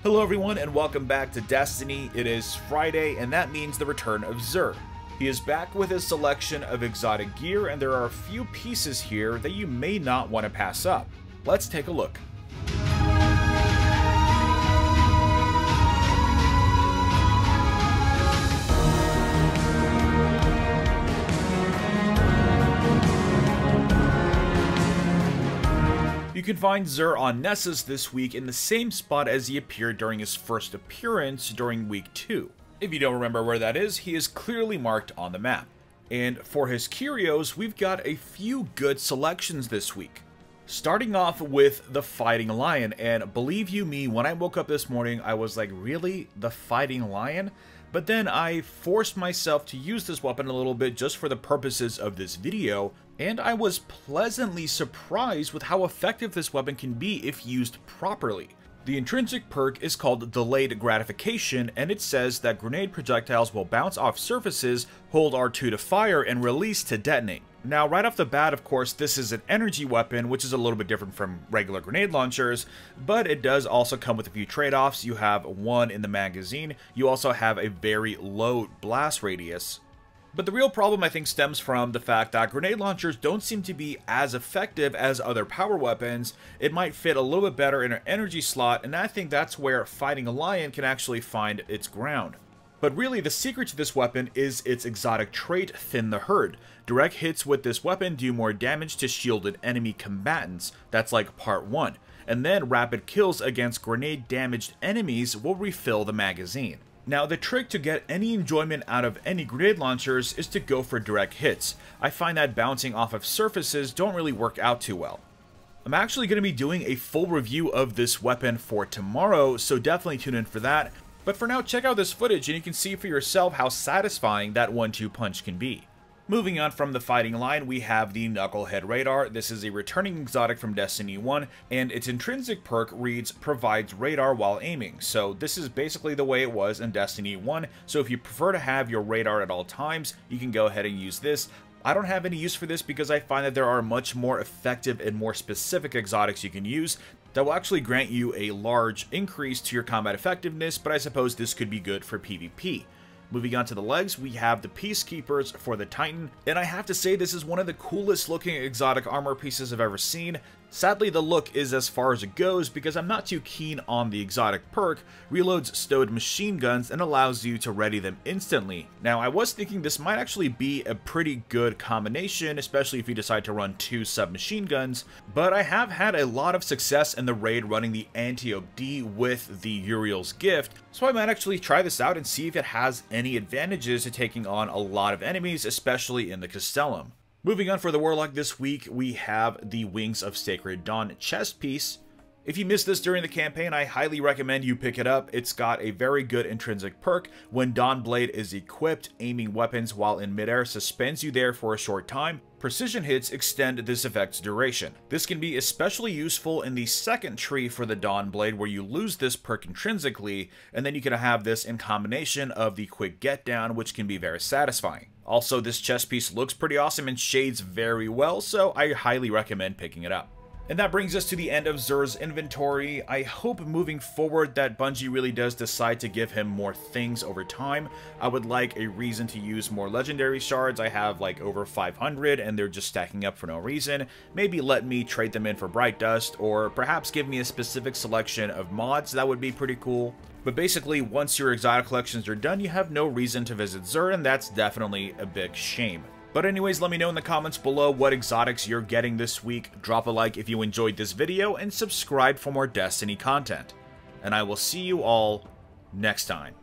Hello everyone and welcome back to Destiny. It is Friday and that means the return of Xur. He is back with his selection of exotic gear and there are a few pieces here that you may not want to pass up. Let's take a look. You can find Xur on Nessus this week in the same spot as he appeared during his first appearance during week 2. If you don't remember where that is, he is clearly marked on the map. And for his curios, we've got a few good selections this week. Starting off with the Fighting Lion, and believe you me, when I woke up this morning, I was like, really? The Fighting Lion? But then I forced myself to use this weapon a little bit just for the purposes of this video, and I was pleasantly surprised with how effective this weapon can be if used properly. The intrinsic perk is called Delayed Gratification, and it says that grenade projectiles will bounce off surfaces, hold R2 to fire, and release to detonate. Now, right off the bat, of course, this is an energy weapon, which is a little bit different from regular grenade launchers, but it does also come with a few trade-offs. You have one in the magazine. You also have a very low blast radius. But the real problem, I think, stems from the fact that grenade launchers don't seem to be as effective as other power weapons. It might fit a little bit better in an energy slot, and I think that's where Fighting a Lion can actually find its ground. But really, the secret to this weapon is its exotic trait, Thin the Herd. Direct hits with this weapon do more damage to shielded enemy combatants. That's like part 1. And then rapid kills against grenade damaged enemies will refill the magazine. Now, the trick to get any enjoyment out of any grenade launchers is to go for direct hits. I find that bouncing off of surfaces don't really work out too well. I'm actually going to be doing a full review of this weapon for tomorrow, so definitely tune in for that. But for now, check out this footage and you can see for yourself how satisfying that 1-2 punch can be. Moving on from the Fighting Lion, we have the Knucklehead Radar. This is a returning exotic from Destiny 1, and its intrinsic perk reads, provides radar while aiming. So this is basically the way it was in Destiny 1, so if you prefer to have your radar at all times, you can go ahead and use this. I don't have any use for this because I find that there are much more effective and more specific exotics you can use that will actually grant you a large increase to your combat effectiveness, but I suppose this could be good for PvP. Moving on to the legs, we have the Peacekeepers for the Titan, and I have to say this is one of the coolest looking exotic armor pieces I've ever seen. Sadly, the look is as far as it goes because I'm not too keen on the exotic perk, reloads stowed machine guns and allows you to ready them instantly. Now, I was thinking this might actually be a pretty good combination, especially if you decide to run 2 submachine guns, but I have had a lot of success in the raid running the Anti-OD with the Uriel's Gift, so I might actually try this out and see if it has any advantages to taking on a lot of enemies, especially in the Castellum. Moving on for the Warlock this week, we have the Wings of Sacred Dawn chest piece. If you missed this during the campaign, I highly recommend you pick it up. It's got a very good intrinsic perk. When Dawnblade is equipped, aiming weapons while in midair suspends you there for a short time. Precision hits extend this effect's duration. This can be especially useful in the second tree for the Dawnblade where you lose this perk intrinsically, and then you can have this in combination of the quick get down, which can be very satisfying. Also, this chest piece looks pretty awesome and shades very well, so I highly recommend picking it up. And that brings us to the end of Xur's inventory. I hope moving forward that Bungie really does decide to give him more things over time. I would like a reason to use more legendary shards. I have like over 500 and they're just stacking up for no reason. Maybe let me trade them in for Bright Dust, or perhaps give me a specific selection of mods. That would be pretty cool. But basically, once your exotic collections are done, you have no reason to visit Xur, and that's definitely a big shame. But anyways, let me know in the comments below what exotics you're getting this week. Drop a like if you enjoyed this video, and subscribe for more Destiny content. And I will see you all next time.